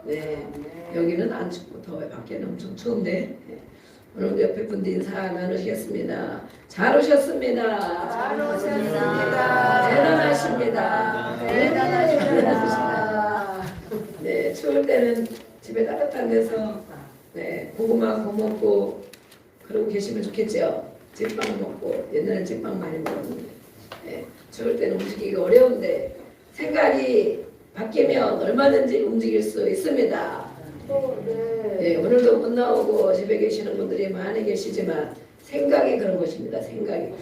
네. 여기는 안 춥고 더워요. 밖에는 엄청 추운데. 네. 오늘 옆에 분들 인사 나누시겠습니다. 잘 오셨습니다. 잘 오셨습니다. 대단하십니다. 대단하십니다. 네, 추울 때는 집에 따뜻한 데서 네, 고구마 구워 먹고 그러고 계시면 좋겠죠. 찐빵 먹고 옛날에 찐빵 많이 먹었는데 네, 추울 때는 움직이기 어려운데 생각이 바뀌면 얼마든지 움직일 수 있습니다. 네, 오늘도 못 나오고 집에 계시는 분들이 많이 계시지만 생각이 그런 것입니다. 생각이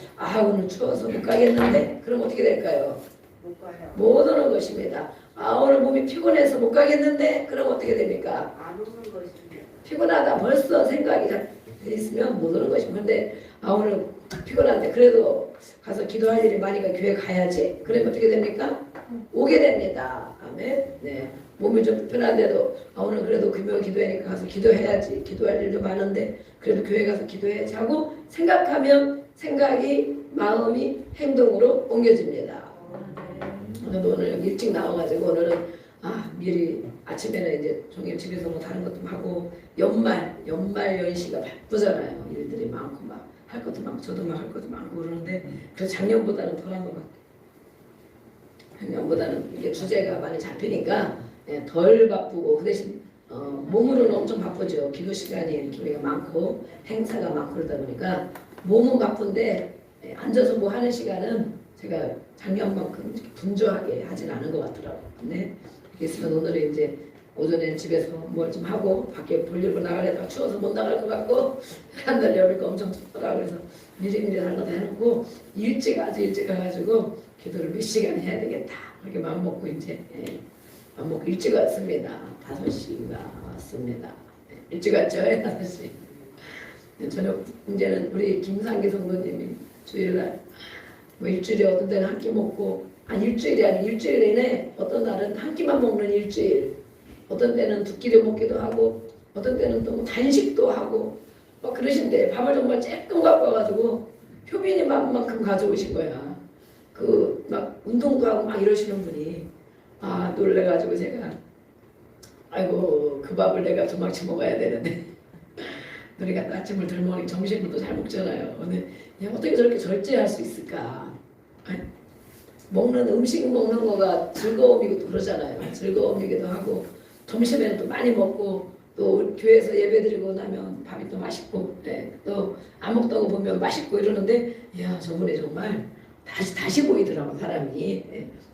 오늘 추워서 못 가겠는데 그럼 어떻게 될까요? 못 가요. 못 오는 것입니다. 오늘 몸이 피곤해서 못 가겠는데 그럼 어떻게 됩니까? 안 오는 것입니다. 피곤하다 벌써 생각이 돼 있으면 못 오는 것입니다. 근데 오늘 피곤한데 그래도 가서 기도할 일이 많으니까 교회 가야지. 그러면 어떻게 됩니까? 오게 됩니다. 아멘. 네. 몸이 좀 불편한데도 오늘 그래도 금요 기도회니까 가서 기도해야지. 기도할 일도 많은데 그래도 교회 가서 기도해야지 하고 생각하면 생각이 마음이 행동으로 옮겨집니다. 오늘 여기 일찍 나와가지고 오늘은 미리 아침에는 이제 종일 집에서 뭐 다른 것도 하고 연말 연시가 바쁘잖아요. 일들이 많고 막 할 것도 많고 저도 막 할 것도 많고 그러는데 그래서 작년보다는 덜한 것 같아요. 작년보다는 이게 주제가 많이 잡히니까 덜 바쁘고 그 대신 몸으로는 엄청 바쁘죠. 기도 시간이 이렇게 우리가 많고 행사가 많고 그러다 보니까 몸은 바쁜데 앉아서 뭐 하는 시간은 제가 작년만큼 이렇게 분주하게 하진 않은 것 같더라고요. 네. 그렇게 있으면 오늘은 이제 오전에는 집에서 뭘 좀 하고 밖에 볼일로 나가려다가 추워서 못 나갈 것 같고 한 달 열니까 엄청 춥더라고요. 그래서 미리미리 하는 거 다 해놓고 아주 일찍 가가지고 기도를 몇 시간 해야 되겠다. 그렇게 마음 먹고 이제 마음 먹고 일찍 왔습니다. 5시가 왔습니다. 일찍 왔죠? 5시. 저녁 이제는 우리 김상기 성도님이 주일날 뭐 일주일에 어떤 때는 한 끼 먹고 일주일이 아니고 일주일 내내 어떤 날은 한 끼만 먹는 일주일, 어떤 때는 2끼를 먹기도 하고 어떤 때는 또 뭐 단식도 하고 막 그러신데 밥을 정말 쬐끔 갖고 와가지고 효빈이 만큼 가져오신 거야. 그 막 운동도 하고 막 이러시는 분이 놀래가지고 제가 아이고 그 밥을 내가 도망치 먹어야 되는데 우리가 아침을 덜 먹으니 점심을 또 잘 먹잖아요. 근데 어떻게 저렇게 절제할 수 있을까? 음식 먹는 거가 즐거움이기도 그러잖아요. 즐거움이기도 하고 점심에는 또 많이 먹고 또 교회에서 예배드리고 나면 밥이 또 맛있고 또 안 먹던 거 보면 맛있고 이러는데 저분이 정말 다시 보이더라고 사람이.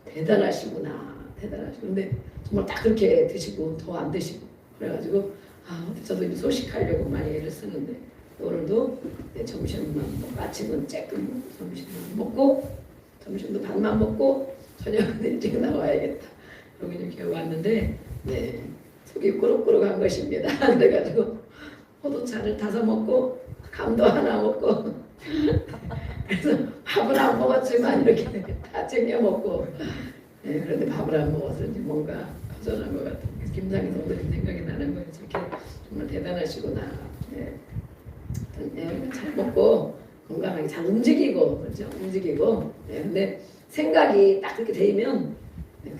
대단하시구나. 대단하시고 근데 정말 딱 그렇게 드시고 더 안 드시고 그래가지고 저도 이제 소식하려고 많이 애를 쓰는데 오늘도 점심만 먹고 아침은 쬐끔 점심만 먹고 점심도 반만 먹고 저녁은 일찍 나와야겠다. 그러고 이렇게 왔는데 속이 꾸룩꾸룩한 것입니다. 그래가지고 포도차를 타서 먹고 감도 하나 먹고 그래서 밥은 안 먹었지만 이렇게 다 챙겨 먹고 그런데 밥을 안 먹어서 이제 뭔가 허전한 것 같은 김상희 성도님 생각이 나는 거예요. 저렇게 정말 대단하시구나. 잘 먹고 건강하게 잘 움직이고 그렇죠. 움직이고 근데 생각이 딱 그렇게 되면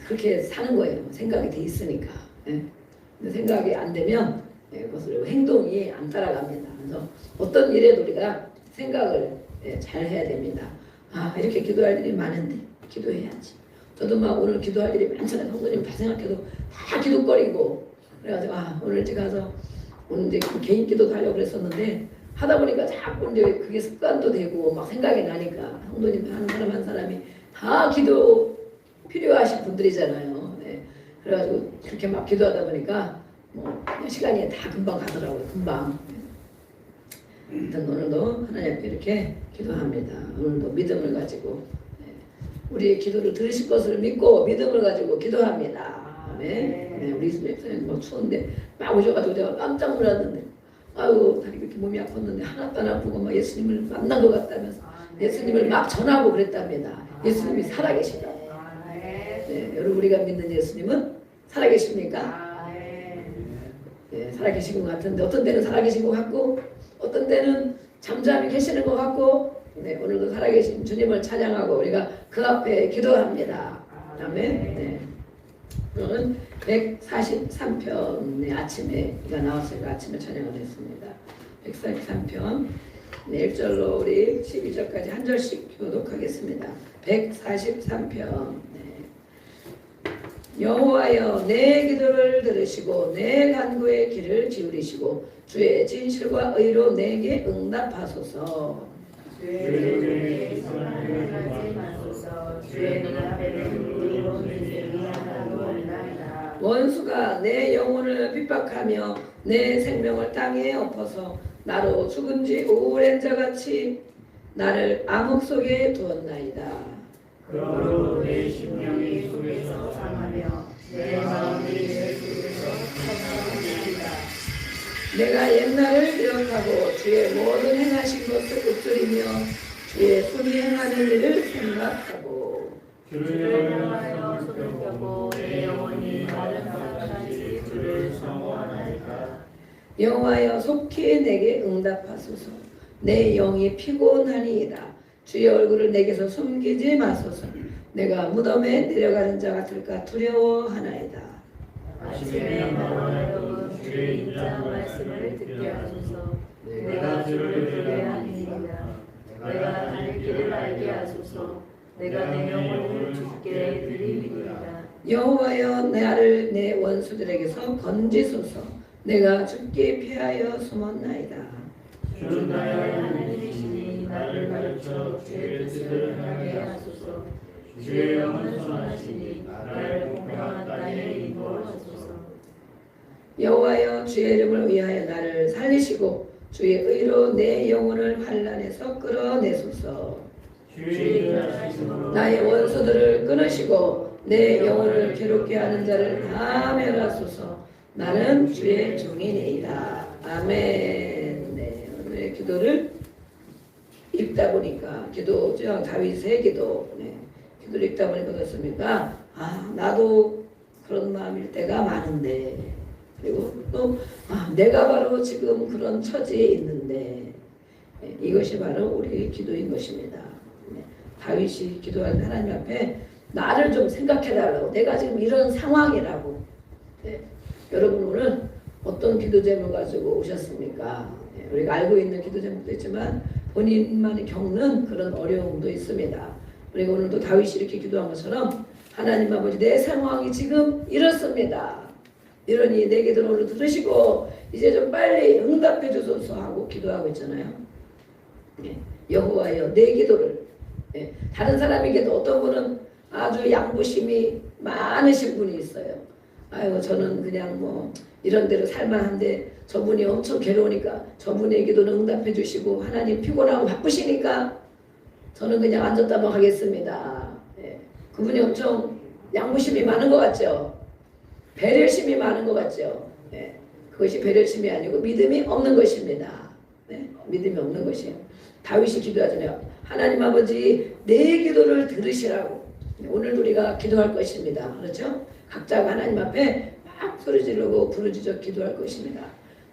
그렇게 사는 거예요. 생각이 돼 있으니까. 근데 생각이 안 되면 그것을 행동이 안 따라갑니다. 그래서 어떤 일에도 우리가 생각을 잘 해야 됩니다. 이렇게 기도할 일이 많은데 기도해야지. 저도 막 오늘 기도할 일이 많잖아요. 성도님 다 생각해도 다 기도거리고 그래가지고 오늘 일찍 가서 오늘 이제 개인 기도도 하려고 그랬었는데 하다 보니까 자꾸 이제 그게 습관도 되고 막 생각이 나니까 성도님 한 사람 한 사람이 다 기도 필요하신 분들이잖아요. 그래가지고 그렇게 막 기도하다 보니까 뭐 시간이 다 금방 가더라고요. 금방. 일단 오늘도 하나님 앞에 이렇게 기도합니다. 오늘도 믿음을 가지고 우리의 기도를 들으실 것을 믿고 믿음을 가지고 기도합니다. 아멘. 우리 예수님 뭐 추운데 막 오셔가지고 제가 깜짝 놀랐는데 다리 이렇게 몸이 아팠는데 하나도 안 아프고 막 예수님을 만난 것 같다면서 예수님을 막 전하고 그랬답니다. 예수님이 살아계시다. 여러분 우리가 믿는 예수님은 살아계십니까? 살아계신 것 같은데 어떤 때는 살아계신 것 같고 어떤 때는 잠잠히 계시는 것 같고 오늘도 살아계신 주님을 찬양하고 우리가 그 앞에 기도합니다. 아멘. 오늘은 143편의 아침에 나왔어요. 아침에 찬양을 했습니다. 143편 1절로 우리 12절까지 한 절씩 교독하겠습니다. 143편 여호와여 내 기도를 들으시고 내 간구의 귀를 기울이시고 주의 진실과 의로 내게 응답하소서. 주의 성만을 하지 마소서. 주의 눈앞에는 의로운 인생이 하나도 없나이다. 원수가 내 영혼을 핍박하며 내 생명을 땅에 엎어서 나로 죽은 지 오랜 자같이 나를 암흑 속에 두었나이다. 그러므로 내 심령이 속에서 상하며 내 마음이 내 속에서 천명합니다. 내가 옛날을 기억하고 주의 모든 행하신 것을 읊조리며 주의 손이 행하는 일을 생각하고 주를 향하여 손을 펴고 내 영혼이 마른 바람같이 주를 사모하나이다. 여호와여 속히 내게 응답하소서. 내 영이 피곤하니이다. 주의 얼굴을 내게서 숨기지 마소서. 내가 무덤에 내려가는 자 같을까 두려워하나이다. 아침에 나와 주의 인자 말씀을 듣게 하소서. 내가 주를 들게 하니이다. 내가 갈 길을 알게 하소서. 내가 내 영혼을 주께 드리리이다. 여호와여 나를 내 원수들에게서 건지소서. 내가 주께 피하여 숨었나이다. 주는 나의 하나님이시니 나를 가르쳐 주의 뜻을 행하게 하소서. 주의 영은 선하시니 나를 공평한 땅에 인도하소서. 여호와여 주의 이름을 위하여 나를 살리시고 주의 의로 내 영혼을 환난에서 끌어내소서. 주의 인하심으로 나의 원수들을 끊으시고 내 영혼을 괴롭게 하는 자를 다 멸하소서. 나는 주의 종이니이다. 아멘. 네, 오늘의 기도를 읽다 보니까 기도죠. 다윗의 기도. 네, 기도를 읽다 보니까 어떻습니까? 나도 그런 마음일 때가 많은데, 그리고 또 내가 바로 지금 그런 처지에 있는데, 네, 이것이 바로 우리의 기도인 것입니다. 네, 다윗이 기도할 때 하나님 앞에 나를 좀 생각해달라고, 내가 지금 이런 상황이라고. 네, 여러분 오늘 어떤 기도 제목 가지고 오셨습니까? 네, 우리가 알고 있는 기도 제목도 있지만 본인만이 겪는 그런 어려움도 있습니다. 우리가 오늘도 다윗이 이렇게 기도한 것처럼 하나님 아버지 내 상황이 지금 이렇습니다. 이러니 내 기도를 오늘 들으시고 이제 좀 빨리 응답해 주소서 하고 기도하고 있잖아요. 네, 여호와여 내 기도를. 네, 다른 사람에게도 어떤 분은 아주 양보심이 많으신 분이 있어요. 아이고 저는 그냥 뭐 이런 대로 살만한데 저분이 엄청 괴로우니까 저분의 기도는 응답해 주시고 하나님 피곤하고 바쁘시니까 저는 그냥 앉았다만 하겠습니다. 예, 그분이 엄청 양보심이 많은 것 같죠. 배려심이 많은 것 같죠. 예, 그것이 배려심이 아니고 믿음이 없는 것입니다. 네, 믿음이 없는 것이에요. 다윗이 기도하잖아요. 하나님 아버지 내 기도를 들으시라고. 오늘도 우리가 기도할 것입니다. 그렇죠? 각자가 하나님 앞에 막 소리 지르고 부르짖어 기도할 것입니다.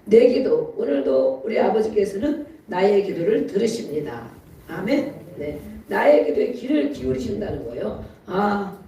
내 기도, 오늘도 우리 아버지께서는 나의 기도를 들으십니다. 아멘. 네, 나의 기도에 귀를 기울이신다는 거예요.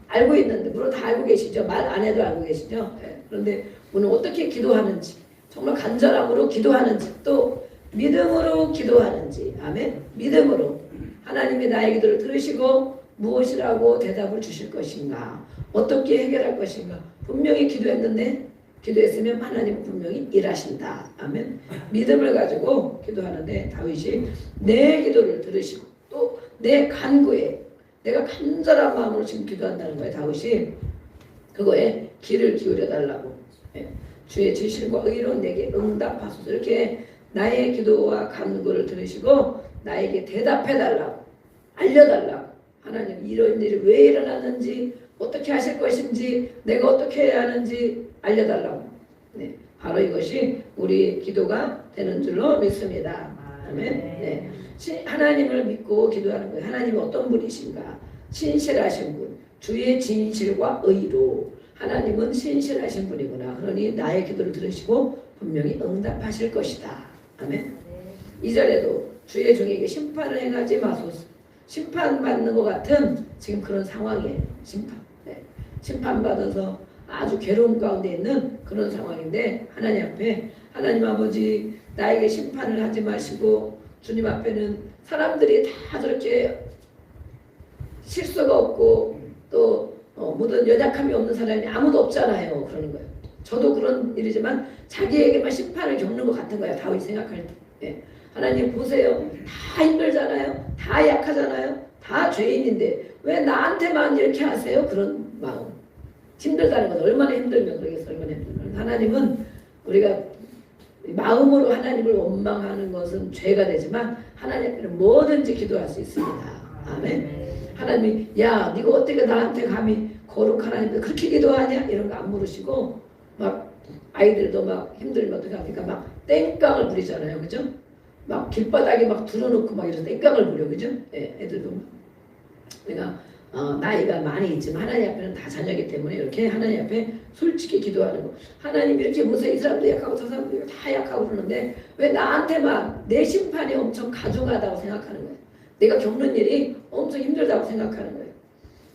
알고 있는데, 물론 다 알고 계시죠. 말 안 해도 알고 계시죠. 네, 그런데 오늘 어떻게 기도하는지, 정말 간절함으로 기도하는지, 또 믿음으로 기도하는지, 아멘. 믿음으로 하나님이 나의 기도를 들으시고 무엇이라고 대답을 주실 것인가, 어떻게 해결할 것인가. 분명히 기도했는데, 기도했으면 하나님은 분명히 일하신다. 아멘. 믿음을 가지고 기도하는데 다윗이 내 기도를 들으시고 또 내 간구에, 내가 간절한 마음으로 지금 기도한다는 거예요. 다윗이 그거에 귀를 기울여 달라고. 주의 진실과 의로 내게 응답하소서. 이렇게 나의 기도와 간구를 들으시고 나에게 대답해 달라고, 알려달라고. 하나님 이런 일이 왜 일어났는지, 어떻게 하실 것인지, 내가 어떻게 해야 하는지 알려달라고. 네, 바로 이것이 우리 기도가 되는 줄로 믿습니다. 아멘. 네, 하나님을 믿고 기도하는 거예요. 하나님이 어떤 분이신가? 신실하신 분, 주의 진실과 의로. 하나님은 신실하신 분이구나. 그러니 나의 기도를 들으시고 분명히 응답하실 것이다. 아멘. 2절에도 주의 종에게 심판을 행하지 마소서. 심판받는 것 같은 지금 그런 상황이에요. 심판받아서 아주 괴로움 가운데 있는 그런 상황인데 하나님 앞에 하나님 아버지 나에게 심판을 하지 마시고 주님 앞에는 사람들이 다 저렇게 실수가 없고 또 모든 연약함이 없는 사람이 아무도 없잖아요. 그러는 거예요. 저도 그런 일이지만 자기에게만 심판을 겪는 것 같은 거예요. 다윗이 생각할 때. 예. 하나님 보세요. 다 힘들잖아요. 다 약하잖아요. 다 죄인인데 왜 나한테만 이렇게 하세요? 그런 마음. 힘들다는 건 얼마나 힘들면 그러겠어요. 얼마나 힘들면. 하나님은 우리가 마음으로 하나님을 원망하는 것은 죄가 되지만 하나님 앞에는 뭐든지 기도할 수 있습니다. 아멘. 하나님이 야 네가 어떻게 나한테 감히 거룩한 하나님도 그렇게 기도하냐? 이런 거 안 물으시고 막 아이들도 막 힘들면 어떻게 합니까? 막 땡깡을 부리잖아요. 그죠? 막 길바닥에 막 들어놓고 막 이런 땡깡을 부려. 그죠? 예, 애들도 내가 나이가 많이 있지만 하나님 앞에는 다 자녀이기 때문에 이렇게 하나님 앞에 솔직히 기도하는 거. 하나님 이렇게 보세요. 이 사람도 약하고 저 사람도 다 약하고 그러는데 왜 나한테만 내 심판이 엄청 가중하다고 생각하는 거예요. 내가 겪는 일이 엄청 힘들다고 생각하는 거예요.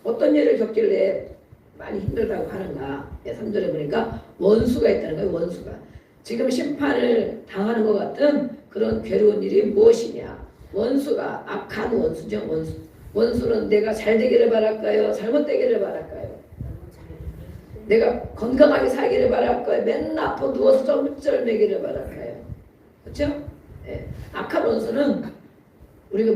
어떤 일을 겪길래 많이 힘들다고 하는가. 3절에 보니까 원수가 있다는 거예요. 원수가. 지금 심판을 당하는 것 같은 그런 괴로운 일이 무엇이냐. 원수가 악한 원수죠. 원수는 내가 잘 되기를 바랄까요? 잘못되기를 바랄까요? 내가 건강하게 살기를 바랄까요? 맨날 아파 누워서 쩔쩔매기를 바랄까요? 그렇죠? 예. 악한 원수는 우리가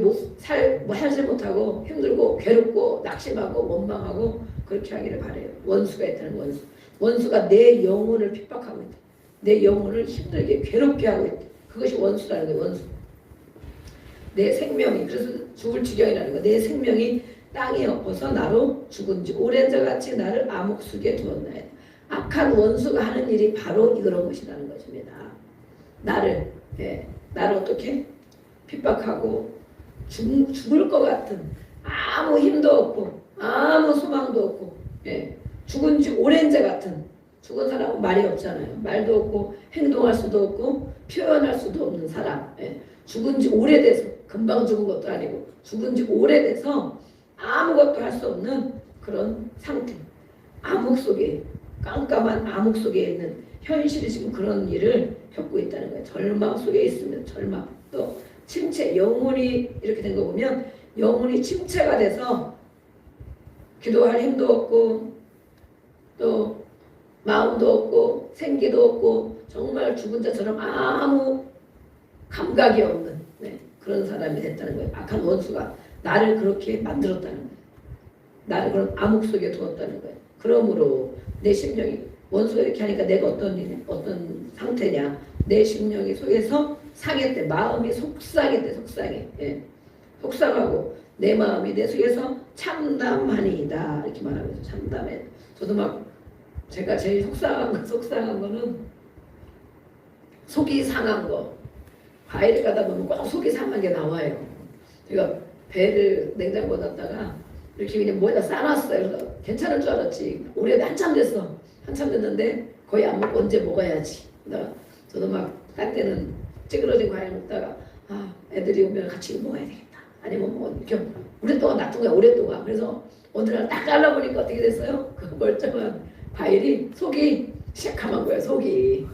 살지 못하고 힘들고 괴롭고 낙심하고 원망하고 그렇게 하기를 바래요. 원수가 있다는 원수. 원수가 내 영혼을 핍박하고 있다. 내 영혼을 힘들게 괴롭게 하고 있다. 그것이 원수라는 거예요. 원수. 내 생명이 그래서 죽을 지경이라는 거. 내 생명이 땅에 엎어서 나로 죽은지 오랜 자같이 나를 암흑 속에 두었나이다. 악한 원수가 하는 일이 바로 이런 것이라는 것입니다. 나를 어떻게 핍박하고 죽을 것 같은 아무 힘도 없고 아무 소망도 없고 죽은 지 오랜 자 같은 죽은 사람은 말이 없잖아요. 말도 없고 행동할 수도 없고 표현할 수도 없는 사람. 죽은 지 오래돼서 금방 죽은 것도 아니고 죽은 지 오래돼서 아무것도 할 수 없는 그런 상태. 암흑 속에 깜깜한 암흑 속에 있는 현실이 지금 그런 일을 겪고 있다는 거예요. 절망 속에 있으면 절망 또 침체 영혼이 이렇게 된 거 보면 영혼이 침체가 돼서 기도할 힘도 없고 또 마음도 없고 생기도 없고 정말 죽은 자처럼 아무 감각이 없는 그런 사람이 됐다는 거예요. 악한 원수가 나를 그렇게 만들었다는 거예요. 나를 그런 암흑 속에 두었다는 거예요. 그러므로 내 심령이 원수가 이렇게 하니까 내가 어떤 상태냐. 내 심령이 속에서 상했대. 마음이 속상했대. 속상하고 내 마음이 내 속에서 참담하니이다. 이렇게 말하면서 참담해. 저도 막 제가 제일 속상한 거는 속이 상한 거. 과일을 가다 보면 꼭 속이 상한 게 나와요. 제가 배를 냉장고에 놨다가 이렇게 그냥 뭐에다 싸놨어요. 그래서 괜찮을 줄 알았지. 올해 한참 됐는데 거의 안 먹고 언제 먹어야지. 저도 막 딴 때는 찌그러진 과일 먹다가 애들이 오면 같이 먹어야 되겠다. 아니면 뭐 이렇게 오랫동안 놔둔 거야. 오랫동안. 그래서 어느 날 딱 잘라보니까 어떻게 됐어요? 그 멀쩡한 과일이 속이 시커먼 거예요. 속이.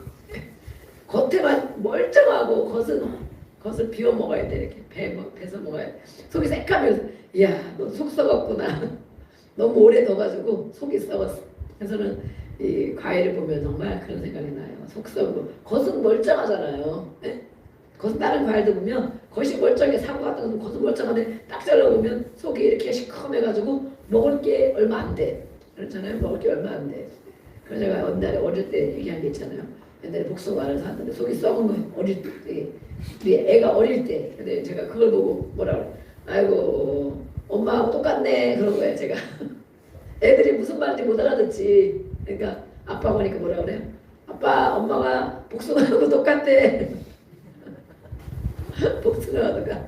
겉에만 멀쩡하고 겉을 비워 먹어야 돼. 이렇게 배서 먹어야 돼. 속이 새까면서 이야 너 속 썩었구나. 너무 오래 넣어가지고 속이 썩었어. 그래서는 이 과일을 보면 정말 그런 생각이 나요. 속 썩고 겉은 멀쩡하잖아요. 겉은 다른 과일도 보면 겉이 멀쩡해. 사과 같은 것도 겉은 멀쩡한데 딱 잘라보면 속이 이렇게 시커매가지고 먹을 게 얼마 안 돼. 그렇잖아요. 먹을 게 얼마 안 돼. 그래서 제가 옛날에 어릴 때 얘기한 게 있잖아요. 옛날에 복숭아를 샀는데 속이 썩은 거예요. 어릴 때. 우리 애가 어릴 때. 근데 제가 그걸 보고 뭐라 그래. 아이고 엄마하고 똑같네. 그런 거예요. 제가. 애들이 무슨 말인지 못 알아듣지. 그러니까 아빠가 보니까 뭐라 그래요. 아빠 엄마가 복숭아하고 똑같대. 복숭아가 똑같아.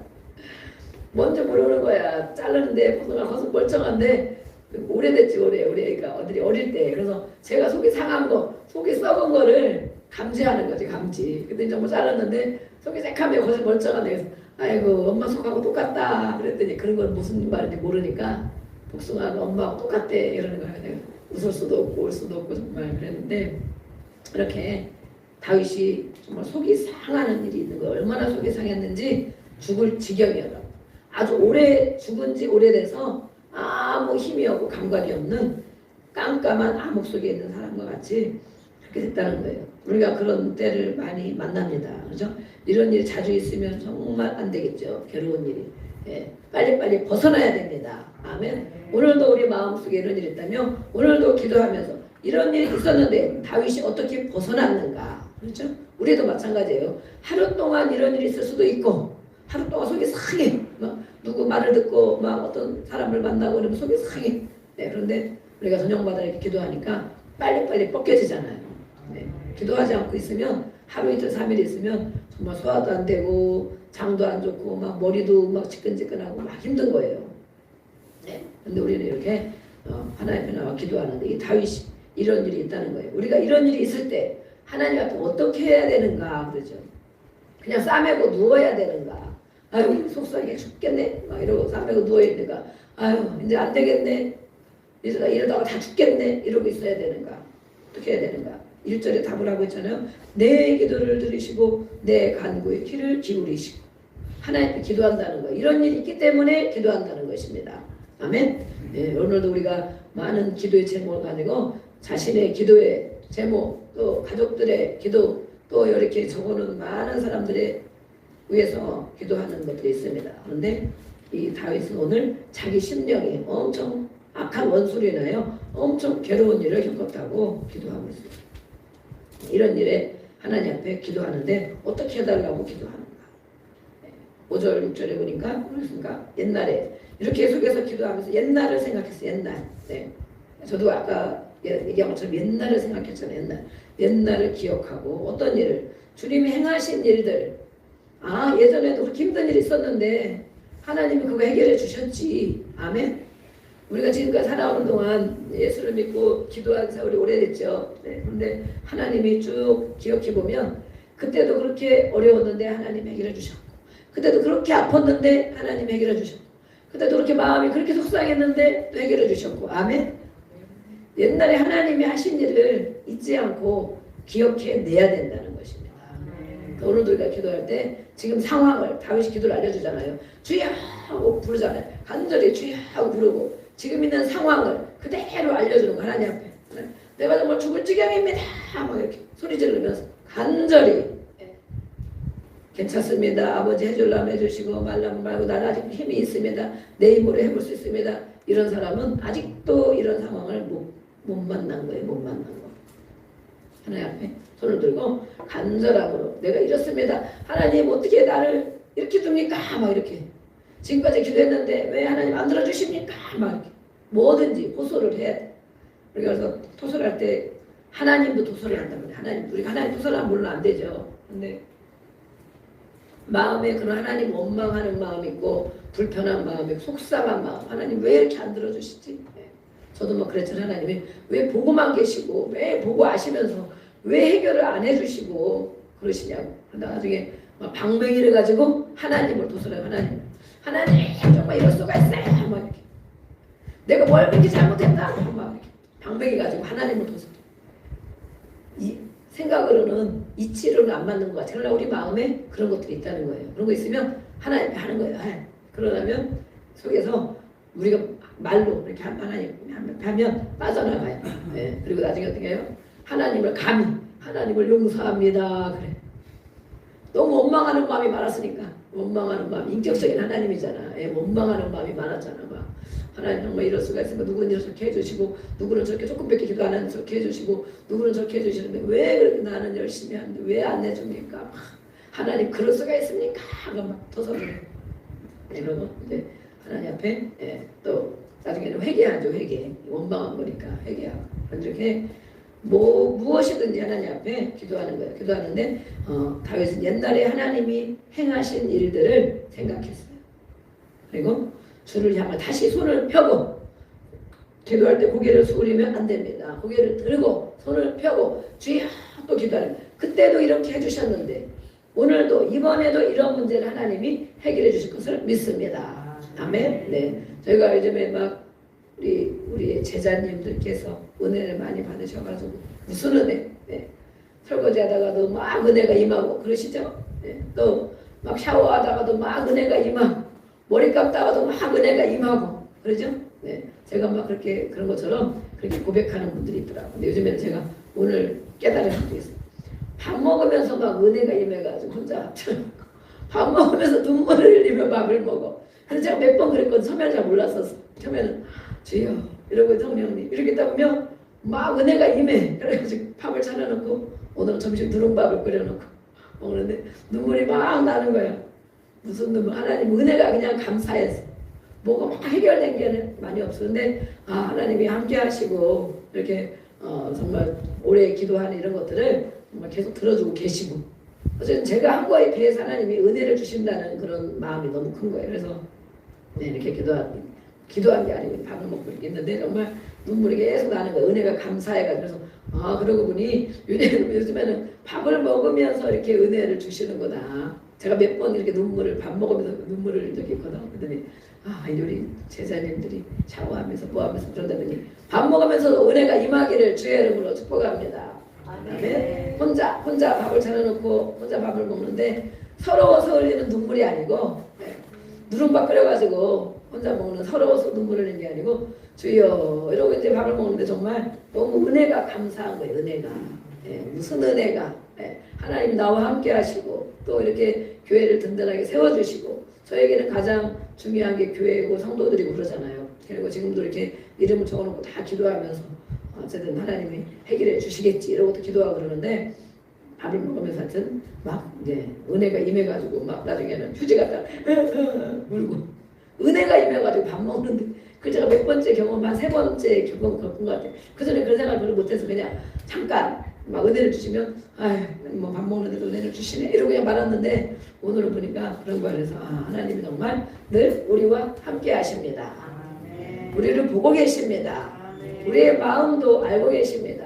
먼저 물어보는 거야. 자르는데 복숭아 겉은 멀쩡한데 오래됐지. 우리 애가 어릴 때. 그래서 제가 속이 상한 거 속이 썩은 거를 감지하는 거지. 감지. 근데 정말 잘랐는데 속이 새카매 겉이 멀쩡한데 그래서 아이고 엄마 속하고 똑같다 그랬더니 그런 건 무슨 말인지 모르니까 복숭아가 엄마하고 똑같대 이러는 거야. 내가 웃을 수도 없고 울 수도 없고 정말 그랬는데 이렇게 다윗이 정말 속이 상하는 일이 있는 거예요. 얼마나 속이 상했는지 죽을 지경이었다고. 아주 오래 죽은 지 오래돼서 아무 힘이 없고 감각이 없는 깜깜한 암흑 속에 있는 사람과 같이 그렇게 됐다는 거예요. 우리가 그런 때를 많이 만납니다. 그렇죠? 이런 일이 자주 있으면 정말 안 되겠죠. 괴로운 일이. 예, 빨리빨리 벗어나야 됩니다. 아멘. 오늘도 우리 마음속에 이런 일이 있다면 오늘도 기도하면서 이런 일이 있었는데 다윗이 어떻게 벗어났는가. 그렇죠? 우리도 마찬가지예요. 하루 동안 이런 일이 있을 수도 있고 하루 동안 속이 상해. 막 누구 말을 듣고 막 어떤 사람을 만나고 그러면 속이 상해. 네, 그런데 우리가 저녁마다 이렇게 기도하니까 빨리빨리 벗겨지잖아요. 네, 기도하지 않고 있으면 하루 이틀 3일 있으면 정말 소화도 안 되고 장도 안 좋고 막 머리도 막 지끈지끈하고 막 힘든 거예요. 네, 근데 우리는 이렇게 하나님 앞에 나와 기도하는데 이 다윗이 이런 일이 있다는 거예요. 우리가 이런 일이 있을 때 하나님 앞에 어떻게 해야 되는가 그러죠. 그냥 싸매고 누워야 되는가. 아유 속상해 죽겠네 막 이러고 싸매고 누워있는가. 아유 이제 안 되겠네. 이러다가 다 죽겠네 이러고 있어야 되는가. 어떻게 해야 되는가. 1절에 답을 하고 있잖아요. 내 기도를 들으시고 내 간구에 귀를 기울이시고 하나님께 기도한다는 거. 이런 일이 있기 때문에 기도한다는 것입니다. 아멘. 네, 오늘도 우리가 많은 기도의 제목을 가지고 자신의 기도의 제목 또 가족들의 기도 또 이렇게 적어놓은 많은 사람들의 위해서 기도하는 것들이 있습니다. 그런데 이 다윗은 오늘 자기 심령이 엄청 악한 원수로 인하여 엄청 괴로운 일을 겪었다고 기도하고 있습니다. 이런 일에 하나님 앞에 기도하는데 어떻게 해달라고 기도하는가. 5절 6절에 보니까 그렇습니까? 옛날에 이렇게 속에서 기도하면서 옛날을 생각했어요. 옛날. 네. 저도 아까 얘기한 것처럼 옛날을 생각했잖아요. 옛날을 기억하고 어떤 일을 주님이 행하신 일들 예전에도 그렇게 힘든 일이 있었는데 하나님이 그거 해결해 주셨지. 아멘. 우리가 지금까지 살아오는 동안 예수를 믿고 기도한 세월이 오래됐죠. 네. 그런데 하나님이 쭉 기억해보면 그때도 그렇게 어려웠는데 하나님 해결해 주셨고 그때도 그렇게 아팠는데 하나님 해결해 주셨고 그때도 그렇게 마음이 그렇게 속상했는데 또 해결해 주셨고 아멘. 옛날에 하나님이 하신 일을 잊지 않고 기억해내야 된다는 것입니다. 오늘도 우리가 기도할 때 지금 상황을 다윗이 기도를 알려주잖아요. 주여 하고 부르잖아요. 간절히 주여 하고 부르고 지금 있는 상황을 그대로 알려주는 거 하나님 앞에. 내가 정말 죽을 지경입니다. 막 이렇게 소리 지르면서 간절히 괜찮습니다. 아버지 해주려면 해주시고 말라면 말고 나는 아직 힘이 있습니다. 내 힘으로 해볼 수 있습니다. 이런 사람은 아직도 이런 상황을 못 만난 거예요. 못 만난 거. 하나님 앞에 손을 들고 간절함으로 내가 이렇습니다. 하나님 어떻게 나를 이렇게 둡니까? 막 이렇게 지금까지 기도했는데 왜 하나님 안 들어주십니까? 막 이렇게 뭐든지 호소를 해야 돼. 그래서 토설할 때 하나님도 토설을 한단 말이에요. 하나님, 우리가 하나님 토설하면 물론 안 되죠. 근데 마음에 그런 하나님 원망하는 마음이 있고 불편한 마음이 있고 속상한 마음. 하나님 왜 이렇게 안 들어주시지? 저도 막 그랬잖아요. 하나님이 왜 보고만 계시고 왜 보고 아시면서 왜 해결을 안 해주시고 그러시냐고. 그러다 나중에 막 방맹이를 가지고 하나님을 도설해요. 하나님 정말 이럴 수가 있어요. 막 이렇게 내가 뭘 그렇게 잘못했나? 막 이렇게 방맹이 가지고 하나님을 도설해. 이 생각으로는 이치로는 안 맞는 것 같아요. 그러나 우리 마음에 그런 것들이 있다는 거예요. 그런 거 있으면 하나님 앞에 하는 거예요. 그러면 속에서 우리가 말로 이렇게 하나님 하면 빠져나가요. 네. 그리고 나중에 어떻게 해요? 하나님을 감히 하나님을 용서합니다. 그래. 너무 원망하는 마음이 많았으니까 원망하는 마음 인격적인 하나님이잖아. 원망하는 마음이 많았잖아. 막 하나님 정말 이럴 수가 있으면 누구는 이렇게 해주시고 누구는 저렇게 조금밖에 기도 안 하는 저렇게 해주시고 누구는 저렇게 해주시는데 왜 그렇게 나는 열심히 하는데 왜 안 해줍니까? 하나님 그럴 수가 있습니까? 막 터서를 이러고 이제 하나님 앞에 또 나중에는 회개하죠. 회개 원망한 거니까 회개하고 이렇게 무엇이든지 하나님 앞에 기도하는 거예요. 기도하는데 다윗은 옛날에 하나님이 행하신 일들을 생각했어요. 그리고 주를 향해 다시 손을 펴고 기도할 때 고개를 숙이면 안 됩니다. 고개를 들고 손을 펴고 주여 또 기도하는 거예요. 그때도 이렇게 해주셨는데 오늘도 이번에도 이런 문제를 하나님이 해결해 주실 것을 믿습니다. 아멘. 네, 저희가 요즘에 막 우리 우리 제자님들께서 은혜를 많이 받으셔가지고 무슨 은혜? 네. 설거지하다가도 막 은혜가 임하고 그러시죠? 네. 또 막 샤워하다가도 막 은혜가 임하고 머리 감다가도 막 은혜가 임하고 그러죠? 네. 제가 막 그렇게 그런 것처럼 그렇게 고백하는 분들이 있더라고요. 근데 요즘에는 제가 오늘 깨달은 것도 있어요. 밥 먹으면서 막 은혜가 임해가지고 혼자 밥 먹으면서 눈물을 흘리며 밥을 먹어. 그래서 제가 몇 번 그랬거든. 처음에는 잘 몰랐었어. 처음에는 주여 이러고 성령님 이렇게 딱 보면 막 은혜가 임해. 그래가지고 밥을 차려놓고 오늘은 점심 누룽밥을 끓여놓고 먹는데 눈물이 막 나는 거야. 무슨 눈물? 하나님 은혜가 그냥 감사해서 뭐가 막 해결된 게 많이 없었는데 하나님이 함께 하시고 이렇게 정말 오래 기도하는 이런 것들을 정말 계속 들어주고 계시고 어쨌든 제가 한 거에 비해서 하나님이 은혜를 주신다는 그런 마음이 너무 큰 거예요. 그래서 네, 이렇게 기도한 게 아니고 밥을 먹고 이렇게 있는데 정말 눈물이 계속 나는 거예요. 은혜가 감사해가 그래서 그러고 보니 요즘에는 밥을 먹으면서 이렇게 은혜를 주시는구나. 제가 몇 번 이렇게 밥 먹으면서 눈물을 이렇게 있거든. 그랬더니 우리 제자님들이 샤워하면서 뭐하면서 그런다더니 밥 먹으면서 은혜가 임하기를 주의 이름으로 축복합니다. 아멘. 혼자 밥을 차려놓고 혼자 밥을 먹는데 서러워서 흘리는 눈물이 아니고 누룽밥 끓여가지고 혼자 먹는 서러워서 눈물 흘리는 게 아니고 주여 이러고 이제 밥을 먹는데 정말 너무 은혜가 감사한 거예요. 은혜가 무슨 은혜가 하나님이 나와 함께 하시고 또 이렇게 교회를 든든하게 세워주시고 저에게는 가장 중요한 게 교회고 성도들이고 그러잖아요. 그리고 지금도 이렇게 이름을 적어놓고 다 기도하면서 어쨌든 하나님이 해결해 주시겠지 이러고 또 기도하고 그러는데 밥을 먹으면서 하여튼 막 이제 은혜가 임해가지고 막 나중에는 휴지 갖다 울고 은혜가 임해가지고 밥 먹는데 그 제가 몇 번째 경험 한 3번째 겪은 것 같아요. 그 전에 그런 생각을 별로 못해서 그냥 잠깐 막 은혜를 주시면 뭐 밥 먹는데도 은혜를 주시네 이러고 그냥 말았는데 오늘은 보니까 그런 거야. 그래서 하나님이 정말 늘 우리와 함께 하십니다. 우리를 보고 계십니다. 우리의 마음도 알고 계십니다.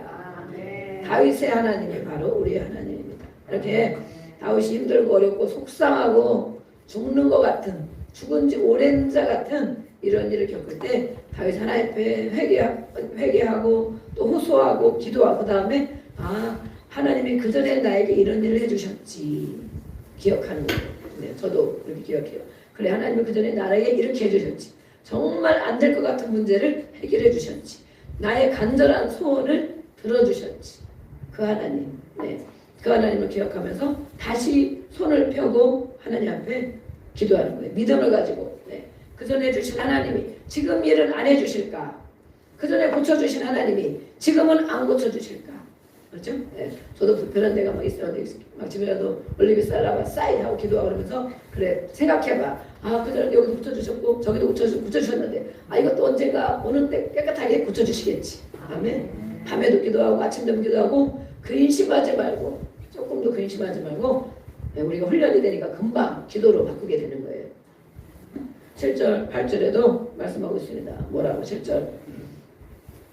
다윗의 하나님이 바로 우리의 하나님입니다. 이렇게 다윗이 힘들고 어렵고 속상하고 죽는 것 같은 죽은 지 오랜 자 같은 이런 일을 겪을 때 다윗 하나님 앞에 회개하고 또 호소하고 기도하고 그 다음에 하나님이 그전에 나에게 이런 일을 해주셨지 기억하는 거예요. 네, 저도 그렇게 기억해요. 그래 하나님이 그전에 나에게 이렇게 해주셨지 정말 안 될 것 같은 문제를 해결해 주셨지 나의 간절한 소원을 들어주셨지 그 하나님 그 하나님을 기억하면서 다시 손을 펴고 하나님 앞에 기도하는 거예요. 믿음을 가지고 그 전에 해주신 하나님이 지금 일은 안 해주실까? 그 전에 고쳐주신 하나님이 지금은 안 고쳐주실까? 그렇죠? 저도 불편한 데가 막 있어요. 막 집에라도 올리브 쌀라바 싸이하고 기도하고 그러면서 그래 생각해봐. 그 전에 여기도 고쳐주셨고 저기도 고쳐주셨는데 이것도 언젠가 오는 때 깨끗하게 고쳐주시겠지. 아멘. 밤에도 기도하고 아침에도 기도하고 근심하지 말고 조금도 근심하지 말고 우리가 훈련이 되니까 금방 기도로 바꾸게 되는 거예요. 7절, 8절에도 말씀하고 있습니다. 뭐라고 7절?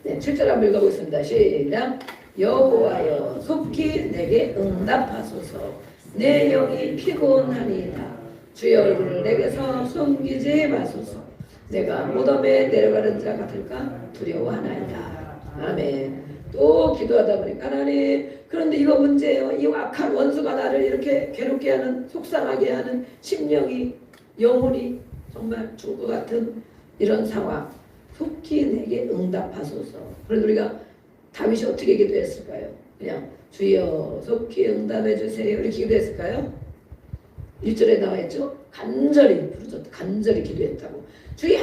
7절 한번 읽어보겠습니다. 시작. 여호와여 속히 내게 응답하소서. 내 영이 피곤하니이다. 주의 얼굴을 내게서 숨기지 마소서. 내가 무덤에 내려가는 자 같을까 두려워하나이다. 아멘. 또 기도하다 보니까 하나님 그런데 이거 문제예요. 이 악한 원수가 나를 이렇게 괴롭게 하는 속상하게 하는 심령이 영혼이 정말 죽을 것 같은 이런 상황 속히 내게 응답하소서. 그래서 우리가 다윗이 어떻게 기도했을까요? 그냥 주여 속히 응답해 주세요 이렇게 기도했을까요? 1절에 나와 있죠. 간절히 부르짖었다. 간절히 기도했다고. 주여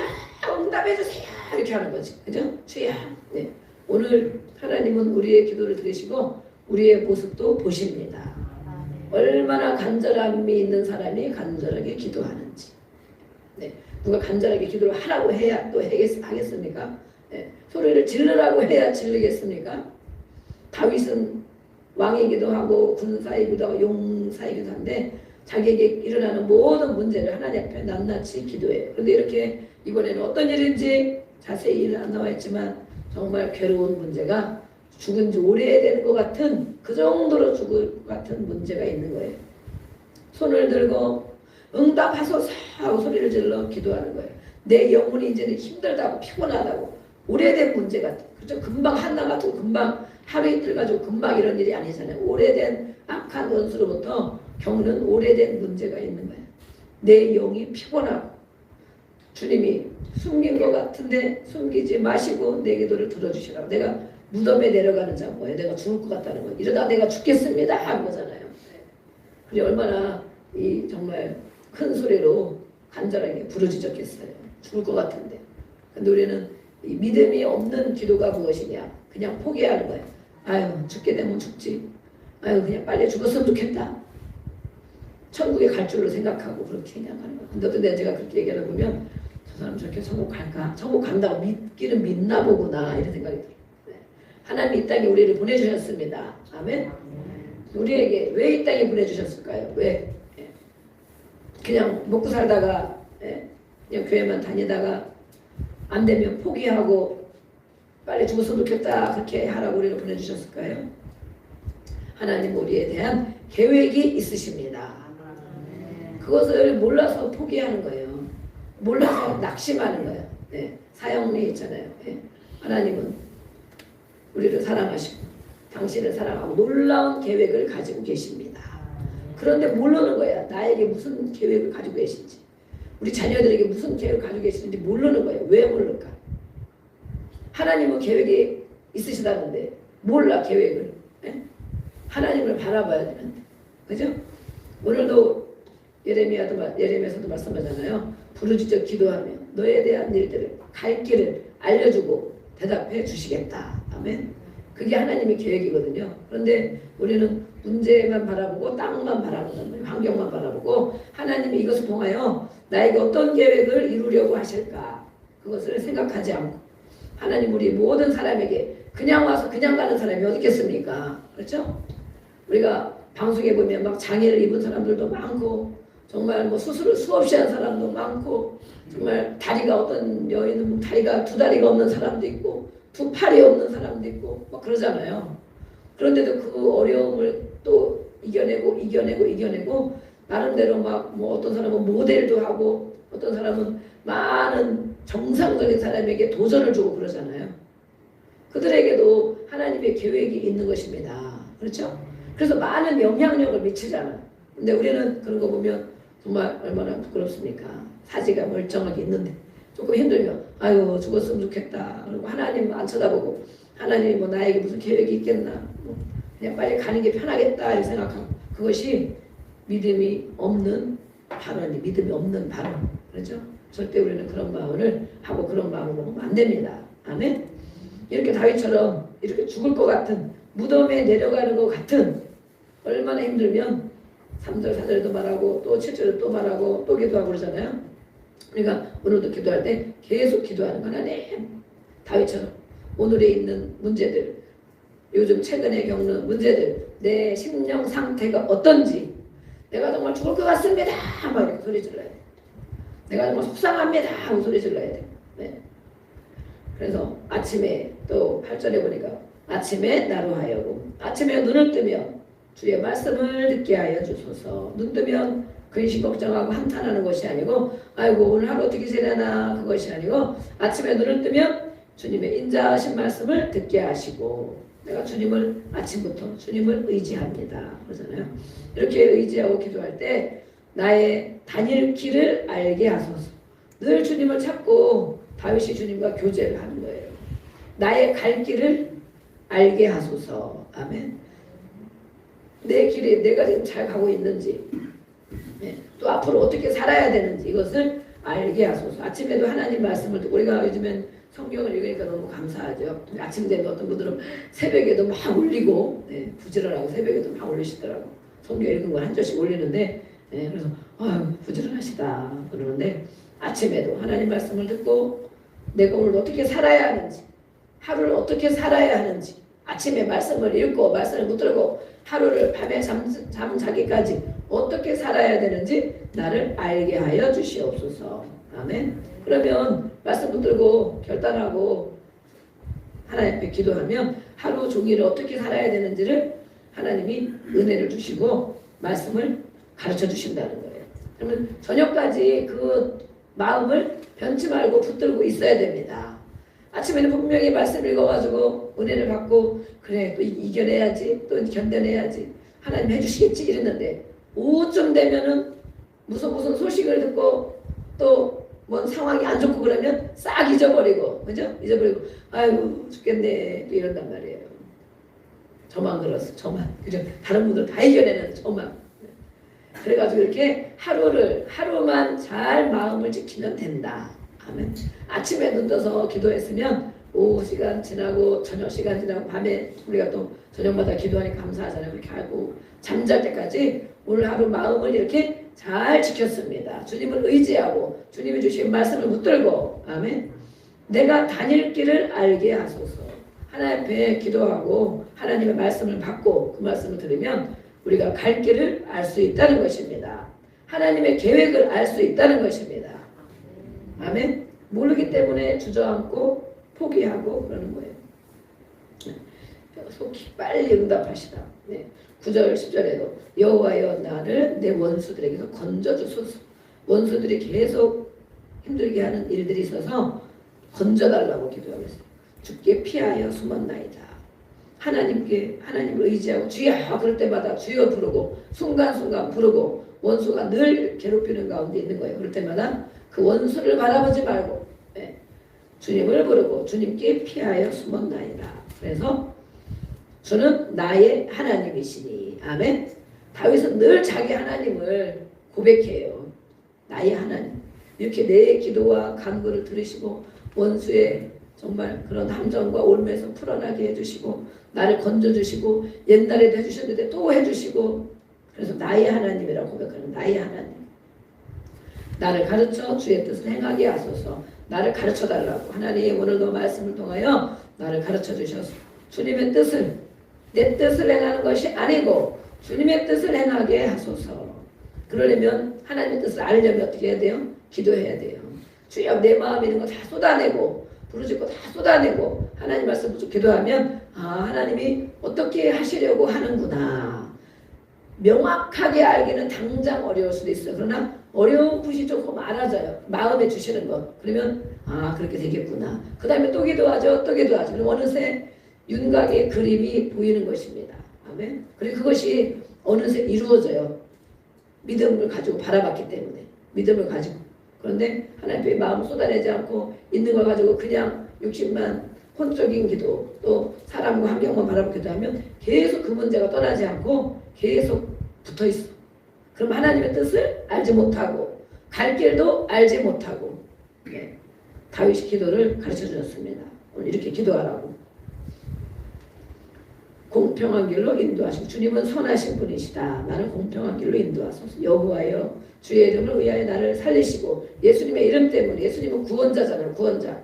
응답해 주세요 이렇게 하는 거지. 그죠? 주여. 오늘 하나님은 우리의 기도를 들으시고 우리의 모습도 보십니다. 얼마나 간절함이 있는 사람이 간절하게 기도하는지. 누가 간절하게 기도를 하라고 해야 또 하겠습니까? 소리를 지르라고 해야 지르겠습니까? 다윗은 왕이기도 하고 군사이기도 하고 용사이기도 한데 자기에게 일어나는 모든 문제를 하나님 앞에 낱낱이 기도해요. 그런데 이렇게 이번에는 어떤 일인지 자세히 안 나와 있지만 정말 괴로운 문제가 죽은 지 오래된 것 같은 그 정도로 죽을 것 같은 문제가 있는 거예요. 손을 들고 응답하소서 하고 소리를 질러 기도하는 거예요. 내 영혼이 이제는 힘들다고 피곤하다고 오래된 문제 같아. 그렇죠? 금방 한나 같고 금방 하루 이틀 가지고 금방 이런 일이 아니잖아요. 오래된 악한 원수로부터 겪는 오래된 문제가 있는 거예요. 내 영이 피곤하고 주님이 숨긴 것 같은데 숨기지 마시고 내 기도를 들어주시라고. 내가 무덤에 내려가는 자 뭐예요? 내가 죽을 것 같다는 거예요. 이러다 내가 죽겠습니다 하는 거잖아요. 그게 얼마나 이 정말 큰 소리로 간절하게 부르짖었겠어요. 죽을 것 같은데. 근데 우리는 이 믿음이 없는 기도가 무엇이냐? 그냥 포기하는 거예요. 아유 죽게 되면 죽지. 아유 그냥 빨리 죽었으면 좋겠다. 천국에 갈 줄로 생각하고 그렇게 생각하는 거예요. 근데 어떤 데 제가 그렇게 얘기하다 보면 저 사람 저렇게 천국 갈까? 천국 간다고 믿기는 믿나 보구나 이런 생각이 들어요. 네. 하나님 이 땅에 우리를 보내주셨습니다. 아멘. 우리에게 왜 이 땅에 보내주셨을까요? 왜? 예. 그냥 먹고 살다가 예. 그냥 교회만 다니다가 안 되면 포기하고 빨리 죽었으면 좋겠다 그렇게 하라고 우리를 보내주셨을까요? 하나님 우리에 대한 계획이 있으십니다. 그것을 몰라서 포기하는 거예요. 몰라서 낙심하는 거예요. 네. 사형리 있잖아요. 네. 하나님은 우리를 사랑하시고 당신을 사랑하고 놀라운 계획을 가지고 계십니다. 그런데 모르는 거야. 나에게 무슨 계획을 가지고 계신지, 우리 자녀들에게 무슨 계획을 가지고 계시는지 모르는 거예요. 왜 모를까? 하나님은 계획이 있으시다는데 몰라 계획을. 네? 하나님을 바라봐야 되는데, 그죠? 오늘도 예레미야서도 말씀하잖아요. 부르짖어 기도하며 너에 대한 일들을 갈 길을 알려주고 대답해 주시겠다. 아멘. 그게 하나님의 계획이거든요. 그런데 우리는 문제만 바라보고 땅만 바라보는 거예요. 환경만 바라보고 하나님이 이것을 통하여 나에게 어떤 계획을 이루려고 하실까 그것을 생각하지 않고 하나님 우리 모든 사람에게 그냥 와서 그냥 가는 사람이 어디 있겠습니까? 그렇죠? 우리가 방송에 보면 막 장애를 입은 사람들도 많고 정말 뭐 수술을 수없이 한 사람도 많고 정말 다리가 어떤 여인은 다리가 두 다리가 없는 사람도 있고 두 팔이 없는 사람도 있고 막 그러잖아요. 그런데도 그 어려움을 또 이겨내고 나름대로 막 뭐 어떤 사람은 모델도 하고 어떤 사람은 많은 정상적인 사람에게 도전을 주고 그러잖아요. 그들에게도 하나님의 계획이 있는 것입니다. 그렇죠? 그래서 많은 영향력을 미치잖아요. 근데 우리는 그런 거 보면 정말 얼마나 부끄럽습니까? 사지가 멀쩡하게 있는데 조금 힘들면 아유 죽었으면 좋겠다. 그리고 하나님 안 쳐다보고 하나님이 뭐 나에게 무슨 계획이 있겠나. 뭐 그냥 빨리 가는 게 편하겠다 이렇게 생각하고 그것이 믿음이 없는 발언이 믿음이 없는 발언. 그렇죠? 절대 우리는 그런 마음을 하고 그런 마음을 먹으면 안 됩니다. 아멘? 이렇게 다윗처럼 이렇게 죽을 것 같은 무덤에 내려가는 것 같은 얼마나 힘들면 3절 4절에도 말하고 또 7절에 또 말하고 또 기도하고 그러잖아요. 우리가 오늘도 기도할 때 계속 기도하는 건 하나님 다윗처럼 오늘에 있는 문제들 요즘 최근에 겪는 문제들 내 심령 상태가 어떤지 내가 정말 죽을 것 같습니다 막 이렇게 소리 질러야 돼. 내가 정말 속상합니다 하고 소리 질러야 돼. 네. 그래서 아침에 또 8절에 보니까 아침에 나로 하여금 아침에 눈을 뜨면 주의 말씀을 듣게 하여 주소서. 눈 뜨면 근심 걱정하고 한탄하는 것이 아니고 아이고 오늘 하루 어떻게 지내나 그것이 아니고 아침에 눈을 뜨면 주님의 인자하신 말씀을 듣게 하시고 내가 주님을 아침부터 주님을 의지합니다. 그러잖아요. 이렇게 의지하고 기도할 때 나의 다닐 길을 알게 하소서. 늘 주님을 찾고 다윗이 주님과 교제를 하는 거예요. 나의 갈 길을 알게 하소서. 아멘. 내 길이 내가 지금 잘 가고 있는지 또 앞으로 어떻게 살아야 되는지 이것을 알게 하소서. 아침에도 하나님 말씀을 듣고 우리가 요즘엔 성경을 읽으니까 너무 감사하죠. 아침 되면 어떤 분들은 새벽에도 막 올리고 부지런하고 새벽에도 막 올리시더라고. 성경 읽은 거 한 절씩 올리는데 그래서 아유 부지런하시다 그러는데 아침에도 하나님 말씀을 듣고 내가 오늘 어떻게 살아야 하는지 하루를 어떻게 살아야 하는지 아침에 말씀을 읽고 말씀을 붙들고 하루를 밤에 잠자기까지 어떻게 살아야 되는지 나를 알게 하여 주시옵소서. 아멘. 그러면 말씀 붙들고 결단하고 하나님 앞에 기도하면 하루 종일 어떻게 살아야 되는지를 하나님이 은혜를 주시고 말씀을 가르쳐 주신다는 거예요. 그러면 저녁까지 그 마음을 변치 말고 붙들고 있어야 됩니다. 아침에는 분명히 말씀을 읽어가지고 은혜를 받고 그래 또 이겨내야지 또 견뎌내야지 하나님 해주시겠지 이랬는데 오후쯤 되면은 무슨 소식을 듣고 또 뭔 상황이 안 좋고 그러면 싹 잊어버리고 그죠? 잊어버리고 아이고 죽겠네 또 이런단 말이에요. 저만 그렇어 저만 그죠? 다른 분들 다 이겨내는 저만. 그래가지고 이렇게 하루만 잘 마음을 지키면 된다. 아멘. 아침에 눈 떠서 기도했으면 오후 시간 지나고 저녁 시간 지나고 밤에 우리가 또 저녁마다 기도하니까 감사하잖아요. 그렇게 하고 잠잘 때까지 오늘 하루 마음을 이렇게 잘 지켰습니다. 주님을 의지하고 주님이 주신 말씀을 붙들고 아멘. 내가 다닐 길을 알게 하소서. 하나님 앞에 기도하고 하나님의 말씀을 받고 그 말씀을 들으면 우리가 갈 길을 알 수 있다는 것입니다. 하나님의 계획을 알 수 있다는 것입니다. 아멘. 모르기 때문에 주저앉고 포기하고 그러는 거예요. 속히 빨리 응답하시라. 9절 10절에도 여호와여 나를 내 원수들에게서 건져주소서. 원수들이 계속 힘들게 하는 일들이 있어서 건져달라고 기도하고 있어요. 주께 피하여 숨었나이다. 하나님을 의지하고 주여 그럴 때마다 주여 부르고 순간순간 부르고 원수가 늘 괴롭히는 가운데 있는 거예요. 그럴 때마다 그 원수를 바라보지 말고 주님을 부르고 주님께 피하여 숨었나이다. 그래서 주는 나의 하나님이시니 아멘. 다윗은 늘 자기 하나님을 고백해요. 나의 하나님. 이렇게 내 기도와 간구를 들으시고 원수의 정말 그런 함정과 올매에서 풀어나게 해주시고 나를 건져주시고 옛날에도 해주셨는데 또 해주시고 그래서 나의 하나님이라고 고백하는 나의 하나님. 나를 가르쳐 주의 뜻을 행하게 하소서. 나를 가르쳐 달라고 하나님 오늘도 말씀을 통하여 나를 가르쳐 주셔서 주님의 뜻을 내 뜻을 행하는 것이 아니고 주님의 뜻을 행하게 하소서. 그러려면 하나님의 뜻을 알려면 어떻게 해야 돼요? 기도해야 돼요. 주여 내 마음에 있는 거 다 쏟아내고 부르짖고 다 쏟아내고 하나님 말씀 붙여 기도하면 하나님이 어떻게 하시려고 하는구나. 명확하게 알기는 당장 어려울 수도 있어요. 그러나 어려운 것이 조금 알아져요. 마음에 주시는 것. 그러면 그렇게 되겠구나. 그 다음에 또 기도하죠. 또 기도하죠. 그럼 어느새 윤곽의 그림이 보이는 것입니다. 아멘. 그리고 그것이 어느새 이루어져요. 믿음을 가지고 바라봤기 때문에. 믿음을 가지고. 그런데 하나님의 마음을 쏟아내지 않고 있는 걸 가지고 그냥 욕심만 혼적인 기도 또 사람과 환경만 바라보고 기도하면 계속 그 문제가 떠나지 않고 계속 붙어있어. 그럼 하나님의 뜻을 알지 못하고 갈 길도 알지 못하고 다윗이 기도를 가르쳐 주셨습니다. 오늘 이렇게 기도하라고. 공평한 길로 인도하시고 주님은 선하신 분이시다. 나를 공평한 길로 인도하소서. 여호와여 주의 이름을 위하여 나를 살리시고 예수님의 이름 때문에 예수님은 구원자잖아요. 구원자.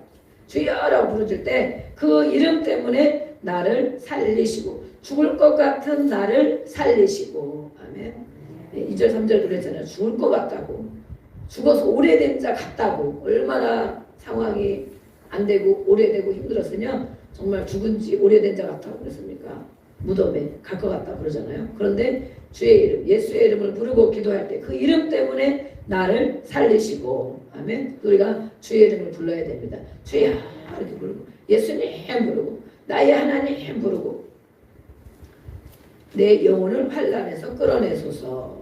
주여라고 부르실 때 그 이름 때문에 나를 살리시고 죽을 것 같은 나를 살리시고 아멘. 2절 3절 그랬잖아요. 죽을 것 같다고. 죽어서 오래된 자 같다고. 얼마나 상황이 안 되고 오래되고 힘들었으면 정말 죽은 지 오래된 자 같다고 그랬습니까? 무덤에 갈 것 같다 그러잖아요. 그런데 주의 이름, 예수의 이름을 부르고 기도할 때 그 이름 때문에 나를 살리시고 아멘. 우리가 주의 이름을 불러야 됩니다. 주야 이렇게 부르고 예수님 부르고 나의 하나님 부르고 내 영혼을 환난에서 끌어내소서.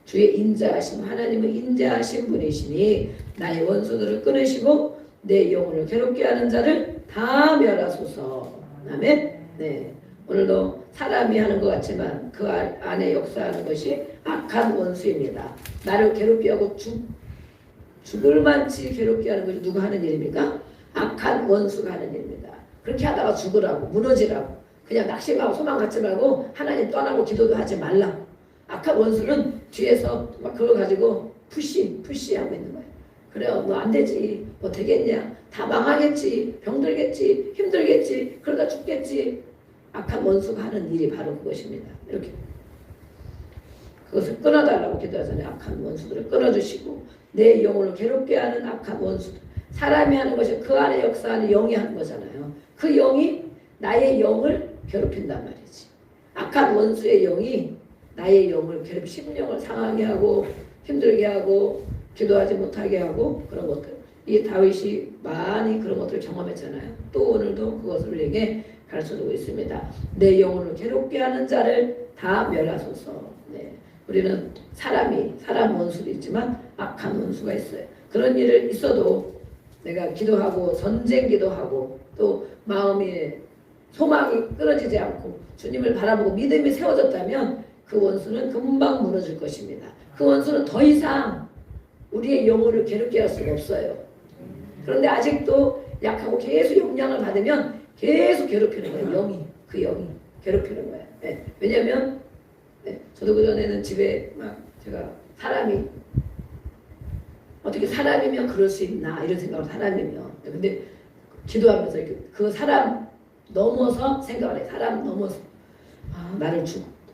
주의 인자하심 하나님은 인자하신 분이시니 나의 원수들을 끊으시고 내 영혼을 괴롭게 하는 자를 다 멸하소서. 아멘. 네. 오늘도 사람이 하는 것 같지만 그 안에 역사하는 것이 악한 원수입니다. 나를 괴롭게 하고 죽을 만치 괴롭게 하는 것이 누가 하는 일입니까? 악한 원수가 하는 일입니다. 그렇게 하다가 죽으라고 무너지라고 그냥 낙심하고 소망 갖지 말고 하나님 떠나고 기도도 하지 말라. 악한 원수는 뒤에서 막 그걸 가지고 푸시하고 있는 거예요. 그래요. 너 안 되지. 뭐 되겠냐. 다 망하겠지. 병들겠지. 힘들겠지. 그러다 죽겠지. 악한 원수가 하는 일이 바로 그것입니다. 이렇게 그것을 끊어달라고 기도하잖아요. 악한 원수들을 끊어주시고 내 영혼을 괴롭게 하는 악한 원수들. 사람이 하는 것이 그 안에 역사하는 영이 하는 거잖아요. 그 영이 나의 영을 괴롭힌단 말이지. 악한 원수의 영이 나의 영을 심령을 상하게 하고 힘들게 하고 기도하지 못하게 하고 그런 것들. 이 다윗이 많이 그런 것들을 경험했잖아요. 또 오늘도 그것을 우리에게 가르쳐주고 있습니다. 내 영혼을 괴롭게 하는 자를 다 멸하소서. 네. 우리는 사람 원수도 있지만 악한 원수가 있어요. 그런 일을 있어도 내가 기도하고 전쟁 기도하고 또 마음이 소망이 끊어지지 않고 주님을 바라보고 믿음이 세워졌다면 그 원수는 금방 무너질 것입니다. 그 원수는 더 이상 우리의 영혼을 괴롭게 할 수가 없어요. 그런데 아직도 약하고 계속 영향을 받으면 계속 괴롭히는 거예요. 그 영이 괴롭히는 거예요. 네. 왜냐하면 저도 그전에는 집에 막 제가 사람이 어떻게 사람이면 그럴 수 있나 이런 생각을 사람이면 근데 기도하면서 그 사람 넘어서 생각을 해. 사람 넘어서 나를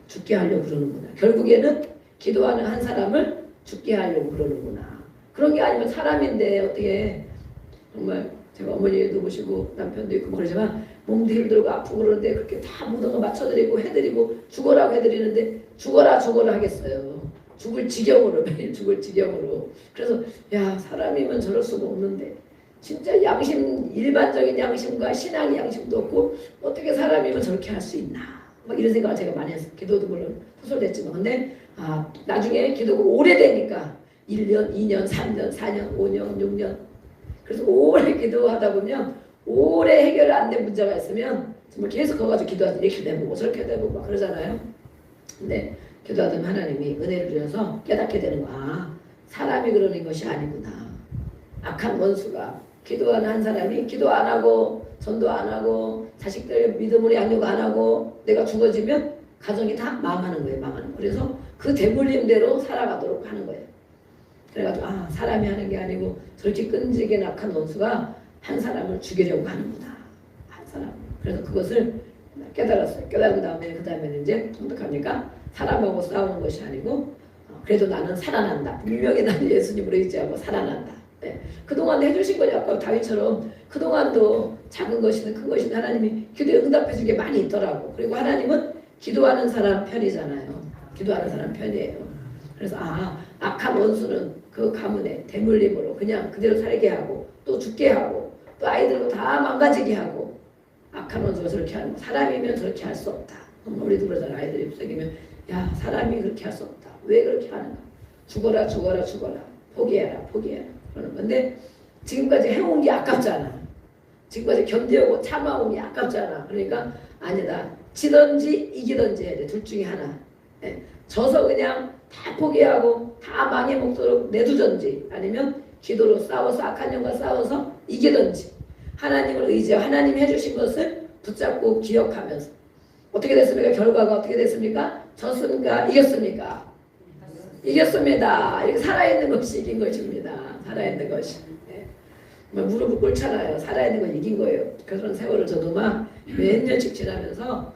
죽게 하려고 그러는구나. 결국에는 기도하는 한 사람을 죽게 하려고 그러는구나. 그런 게 아니면 사람인데 어떻게 정말 제가 어머니도 보시고 남편도 있고 그러지만 몸도 힘들고 아프고 그러는데 그렇게 다 모든 거 맞춰드리고 해드리고 죽어라고 해드리는데 죽어라 하겠어요. 죽을 지경으로 매일 죽을 지경으로. 그래서 야 사람이면 저럴 수가 없는데 진짜 일반적인 양심과 신앙의 양심도 없고 어떻게 사람이면 저렇게 할 수 있나 막 이런 생각을 제가 많이 했어요. 기도도 물론 소설됐지만 근데 나중에 기도가 오래되니까 1년, 2년, 3년, 4년, 5년, 6년 그래서 오래 기도하다 보면 오래 해결 안 된 문제가 있으면 정말 계속 그거 가지고 기도하다 이렇게 되고 저렇게 되고 막 그러잖아요. 근데 기도하던 하나님이 은혜를 주셔서 깨닫게 되는 거야. 사람이 그러는 것이 아니구나. 악한 원수가 기도하는 한 사람이 기도 안 하고 전도 안 하고 자식들 믿음으로 양육 안 하고 내가 죽어지면 가정이 다 망하는 거예요. 망하는 거예요. 그래서 그 대물림대로 살아가도록 하는 거예요. 그래가지고 사람이 하는 게 아니고 저렇게 끈질긴 악한 원수가 한 사람을 죽이려고 하는구나. 한 사람. 그래서 그것을 깨달았어요. 깨달은 다음에 그 다음에는 이제 어떡합니까? 사람하고 싸우는 것이 아니고 그래도 나는 살아난다. 분명히 나는 예수님으로 의지하고 살아난다. 네. 그동안 해주신 거죠. 아까 다윗처럼 그동안도 작은 것이든 큰 것이든 하나님이 기도에 응답해 준 게 많이 있더라고. 그리고 하나님은 기도하는 사람 편이잖아요. 기도하는 사람 편이에요. 그래서 악한 원수는 그 가문에 대물림으로 그냥 그대로 살게 하고 또 죽게 하고 또 아이들도 다 망가지게 하고 악한 원수가 저렇게 하는 거. 사람이면 저렇게 할 수 없다. 우리도 그러잖아. 아이들이 부서기면 야 사람이 그렇게 할 수 없다. 왜 그렇게 하는가. 죽어라. 포기해라. 그러는 건데 지금까지 해온 게 아깝잖아. 지금까지 견뎌오고 참아온 게 아깝잖아. 그러니까 아니다. 지든지 이기든지 해야 돼. 둘 중에 하나. 져서 그냥 다 포기하고 다 망해먹도록 내두든지 아니면 기도로 싸워서 악한 영과 싸워서 이기든지 하나님을 의지하고 하나님이 해주신 것을 붙잡고 기억하면서 어떻게 됐습니까? 결과가 어떻게 됐습니까? 졌습니까? 이겼습니까? 이겼습니다. 이렇게 살아있는 것이 이긴 것입니다. 살아있는 것이. 무릎을 꿇잖아요. 살아있는 건 이긴 거예요. 그런 세월을 저도 막 몇 년씩 지나면서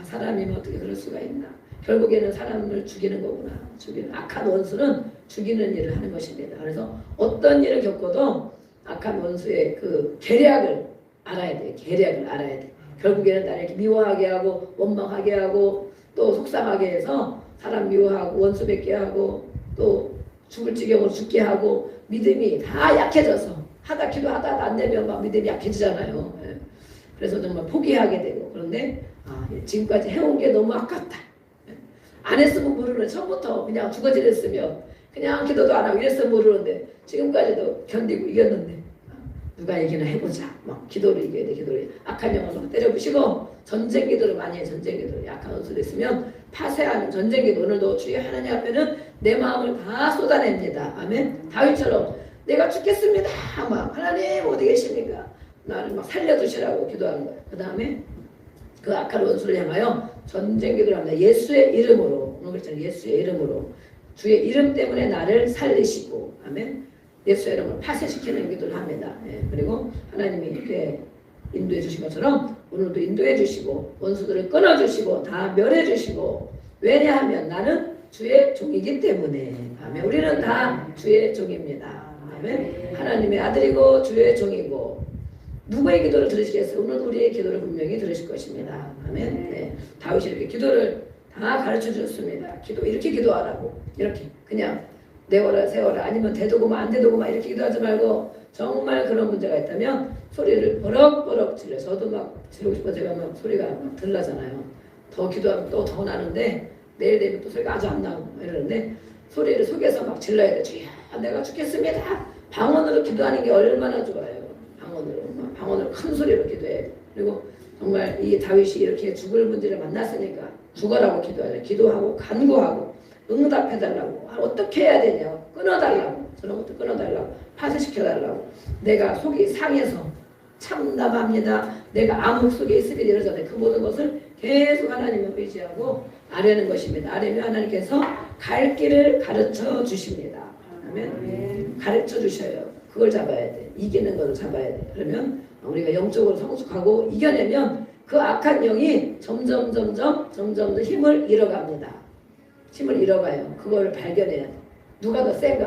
사람이면 어떻게 그럴 수가 있나. 결국에는 사람을 죽이는 거구나. 악한 원수는 죽이는 일을 하는 것입니다. 그래서 어떤 일을 겪어도 악한 원수의 그 계략을 알아야 돼. 결국에는 나를 이렇게 미워하게 하고 원망하게 하고 또 속상하게 해서 사람 미워하고 원수 맺게 하고 또 죽을 지경으로 죽게 하고 믿음이 다 약해져서 기도하다 안 되면 막 믿음이 약해지잖아요. 그래서 정말 포기하게 되고 그런데 지금까지 해온 게 너무 아깝다. 안 했으면 모르는 처음부터 그냥 죽어지랬으면 그냥 기도도 안 하고 이랬으면 모르는데 지금까지도 견디고 이겼는데 누가 이기나 해보자. 막 기도를 이겨야 돼. 기도를 악한 영혼을 때려부시고 전쟁 기도를 많이 해. 전쟁 기도를 약한 원수도 있으면 파쇄하는 전쟁 기도. 오늘도 주의 하나님 앞에는 내 마음을 다 쏟아냅니다. 아멘. 다윗처럼 내가 죽겠습니다. 막 하나님 어디 계십니까? 나를 막 살려주시라고 기도하는 거예요. 그 다음에 그 악한 원수를 향하여 전쟁 기도를 합니다. 예수의 이름으로. 오늘 그랬잖아요. 예수의 이름으로. 주의 이름 때문에 나를 살리시고 아멘. 예수의 이름을 파쇄시키는 기도를 합니다. 그리고 하나님이 이렇게 인도해 주신 것처럼 오늘도 인도해 주시고 원수들을 끊어주시고 다 멸해 주시고 왜냐하면 나는 주의 종이기 때문에 아멘. 우리는 다 주의 종입니다. 아멘. 하나님의 아들이고 주의 종이고 누구의 기도를 들으시겠어요? 오늘도 우리의 기도를 분명히 들으실 것입니다. 아멘. 다윗이 이렇게 기도를 다 가르쳐 주셨습니다. 이렇게 기도하라고 이렇게 그냥 내워라 세워라 아니면 되도구만 안 되도구만 이렇게 기도하지 말고 정말 그런 문제가 있다면 소리를 버럭버럭 질러. 저도 막 지르고 싶어 제가 막 소리가 막 들나잖아요. 더 기도하면 또 더 나는데 내일 되면 또 소리가 아주 안 나고 이러는데 소리를 속에서 막 질러야 돼. 주여 내가 죽겠습니다. 방언으로 기도하는 게 얼마나 좋아요. 방언으로 큰 소리로 기도해. 그리고 정말 이 다윗이 이렇게 죽을 문제를 만났으니까 죽어라고 기도하래. 기도하고 간구하고 응답해달라고. 어떻게 해야 되냐. 끊어달라고. 저런 것도 끊어달라고. 파쇄시켜달라고. 내가 속이 상해서 참담합니다. 내가 암흑 속에 있으면 이러잖아요. 그 모든 것을 계속 하나님을 의지하고 아뢰는 것입니다. 아뢰면 하나님께서 갈 길을 가르쳐 주십니다. 아멘. 가르쳐 주셔요. 그걸 잡아야 돼. 이기는 것을 잡아야 돼. 그러면 우리가 영적으로 성숙하고 이겨내면 그 악한 영이 점점 더 힘을 잃어갑니다. 힘을 잃어가요. 그걸 발견해야 돼. 누가 더 센가?